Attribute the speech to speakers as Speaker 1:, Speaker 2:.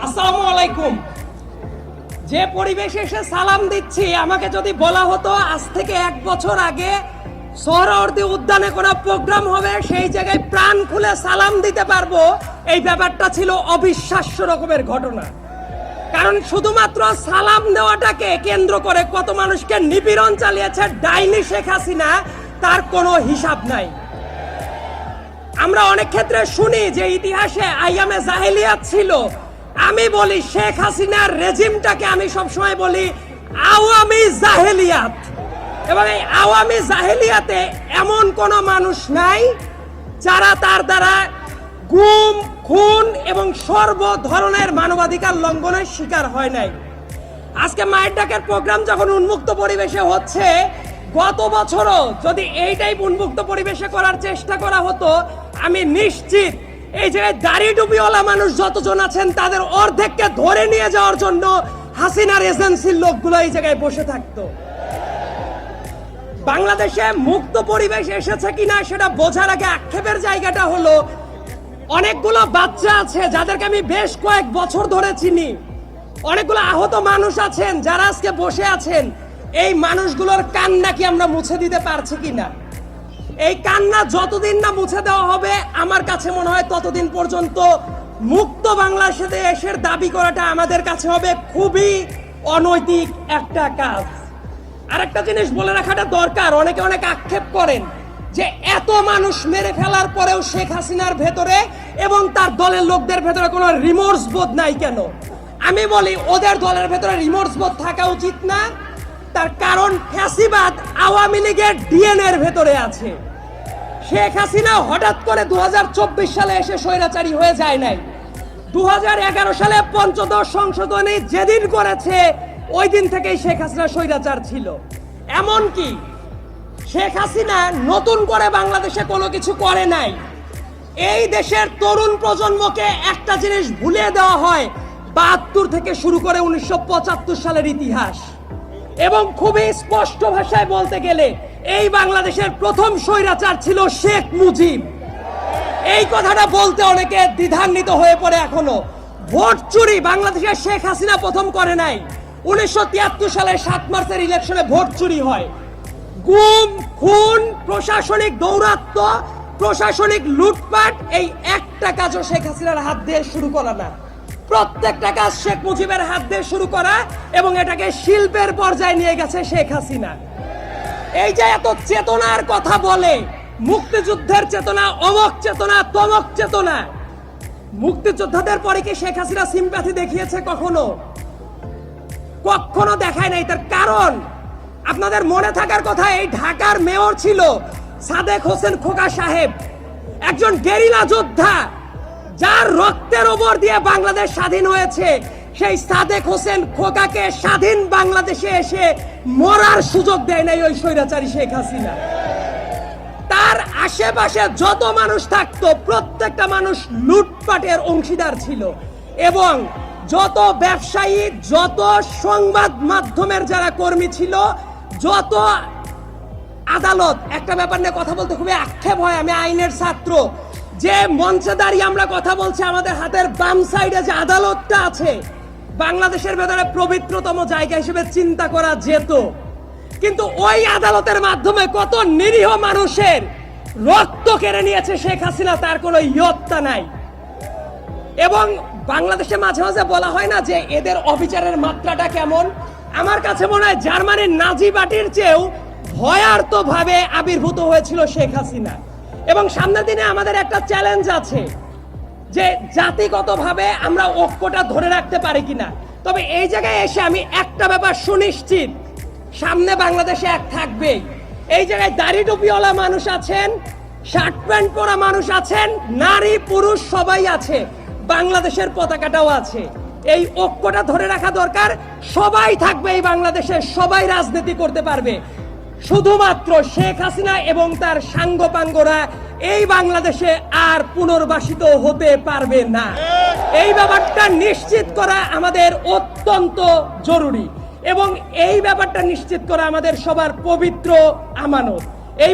Speaker 1: আসসালামু আলাইকুম। যে পরিবেশে এসে সালাম দিচ্ছি, আমাকে যদি বলা হতো আজ থেকে 1 বছর আগে সোহরাওয়ার্দী উদ্যানে কোনো প্রোগ্রাম হবে, সেই জায়গায় প্রাণ খুলে সালাম দিতে পারবো, এই ব্যাপারটা ছিল অবিশ্বাস্য রকমের ঘটনা। কারণ শুধুমাত্র সালাম দেওয়াটাকে কেন্দ্র করে কত মানুষকে নিপীড়ন চালিয়েছে ডাইনি শেখ হাসিনা, তার কোনো হিসাব নাই। আমরা অনেক ক্ষেত্রে শুনি যে ইতিহাসে আইয়ামে জাহেলিয়াত ছিল। আমি বলি শেখ হাসিনার রেজিমটাকে আমি সবসময় বলি আওয়ামী জাহেলিয়াত। এবং এই আওয়ামী জাহেলিয়াতে এমন কোনো মানুষ নাই যারা তার দ্বারা গুম, খুন এবং সর্ব ধরনের মানবাধিকার লঙ্ঘনের শিকার হয় নাই। আজকে মায়ের ডাকের প্রোগ্রাম যখন উন্মুক্ত পরিবেশে হচ্ছে, গত বছরও যদি এইটাই উন্মুক্ত পরিবেশে করার চেষ্টা করা হতো, আমি নিশ্চিত এই জায়গায় দাড়ি টুপিওয়ালা মানুষ যতজন আছেন তাদের অর্ধেককে ধরে নিয়ে যাওয়ার জন্য হাসিনার এজেন্সির লোকগুলো এই জায়গায় বসে থাকতো। বাংলাদেশে মুক্ত পরিবেশ এসেছে কিনা সেটা বোঝার আগে আক্ষেপের জায়গাটা হলো, অনেকগুলো বাচ্চা আছে যাদেরকে আমি বেশ কয়েক বছর ধরে চিনি, অনেকগুলো আহত মানুষ আছেন যারা আজকে বসে আছেন। এই মানুষগুলোর কান্না কি আমরা মুছে দিতে পারছি কিনা? এই কান্না যতদিন না মুছে দেওয়া হবে, আমার কাছে মনে হয় ততদিন পর্যন্ত মুক্ত বাংলাদেশের দাবি করাটা আমাদের কাছে হবে খুবই অনৈতিক একটা কাজ। আরেকটা জিনিস বলে রাখাটা দরকার, অনেকে অনেক আক্ষেপ করেন যে এত মানুষ মেরে ফেলার পরেও শেখ হাসিনার ভেতরে এবং তার দলের লোকদের ভেতরে কোনো রিমোর্স বোধ নাই কেন? আমি বলি ওদের দলের ভেতরে রিমোর্স বোধ থাকা উচিত না। তার কারণ ফ্যাসিবাদ আওয়ামী লীগের ডিএনএ এর ভেতরে আছে। শেখ হাসিনা হঠাৎ করে 2024 সালে এসে স্বৈরাচারী হয়ে যায় নাই। 2011 সালে পঞ্চদশ সংশোধনী যেদিন করেছে ওই দিন থেকেই শেখ হাসিনা স্বৈরাচার ছিল। এমনকি শেখ হাসিনা নতুন করে বাংলাদেশে কোনো কিছু করে নাই। এই দেশের তরুণ প্রজন্মকে একটা জিনিস ভুলিয়ে দেওয়া হয়, 72 থেকে শুরু করে 1975 সালের ইতিহাস। এবং খুবই স্পষ্ট ভাষায় বলতে গেলে এই বাংলাদেশের প্রথম স্বৈরাচার ছিল শেখ মুজিব। এই কথাটা বলতে অনেকে দ্বিধান্বিত হয়ে পড়ে এখনো। ভোট চুরি বাংলাদেশে শেখ হাসিনা প্রথম করে নাই। 1973 সালের 7 মার্চের ইলেকশনে ভোট চুরি হয়। গুম, খুন, প্রশাসনিক দৌরাত্ম্য, প্রশাসনিক লুটপাট, এই একটা কাজও শেখ হাসিনার হাত দিয়ে শুরু করা না। প্রত্যেকটা কাজ শেখ মুজিবের হাত দিয়ে শুরু করা এবং এটাকে শিল্পের পর্যায়ে নিয়ে গেছে শেখ হাসিনা। এই যে এত চেতনার কথা বলে, মুক্তিযুদ্ধের চেতনা, অমক চেতনা, তমক চেতনা, মুক্তিযোদ্ধাদের পরে কি শেখ হাসিনা সিম্প্যাথি দেখিয়েছে কখনো? কখনো দেখায় নাই। তার কারণ আপনাদের মনে থাকার কথা, এই ঢাকার মেয়র ছিল সাদেক হোসেন খোকা সাহেব, একজন গেরিলা যোদ্ধা যার রক্তের ওপর দিয়ে বাংলাদেশ স্বাধীন হয়েছে। সেই সাদেক হোসেন খোকাকে স্বাধীন বাংলাদেশে এসে মরার সুযোগ দেয় নাই ওই স্বৈরাচারী শেখ হাসিনা। তার আশেপাশে যত মানুষ থাকতো প্রত্যেকটা মানুষ লুটপাটের অংশীদার ছিল। এবং যত ব্যবসায়ী, যত সংবাদ মাধ্যমের যারা কর্মী ছিল, যত আদালত, একটা ব্যাপার নিয়ে কথা বলতে খুবই আক্ষেপ হয়, আমি আইনের ছাত্র, যে মঞ্চে দাঁড়িয়ে আমরা কথা বলছি, আমাদের হাতের বাম সাইডে যে আদালতটা আছে, বাংলাদেশের ভেতরে পবিত্রতম জায়গা হিসেবে চিন্তা করা যেত। কিন্তু ওই আদালতের মাধ্যমে কত নিরীহ মানুষের রক্ত কেড়ে নিয়েছে শেখ হাসিনা, তার কোনো ইয়ত্তা নাই। এবং বাংলাদেশে মাঝে মাঝে বলা হয় না যে এদের অবিচারের মাত্রাটা কেমন? আমার কাছে মনে হয় জার্মানির নাজি পার্টির চেয়েও ভয়ার্ত ভাবে আবির্ভূত হয়েছিল শেখ হাসিনা। এবং সামনের দিনে আমাদের একটা চ্যালেঞ্জ আছে যে জাতিগতভাবে আমরা ঐক্যটা ধরে রাখতে পারি কিনা। তবে এই জায়গায় এসে আমি একটা ব্যাপার সুনিশ্চিত, সামনে বাংলাদেশে এক থাকবে। এই জায়গায় দাড়ি টুপিওয়ালা মানুষ আছেন, শার্ট প্যান্ট পরা মানুষ আছেন, নারী পুরুষ সবাই আছে, বাংলাদেশের পতাকাটাও আছে। এই ঐক্যটা ধরে রাখা দরকার। সবাই থাকবে এই বাংলাদেশে, সবাই রাজনীতি করতে পারবে। শুধুমাত্র শেখ হাসিনা এবং তার সাঙ্গপাঙ্গরা এই বাংলাদেশে আর পুনর্বাসিত হতে পারবে না। এই ব্যাপারটা নিশ্চিত করা আমাদের অত্যন্ত জরুরি এবং এই ব্যাপারটা নিশ্চিত করা আমাদের সবার পবিত্র আমানত। এই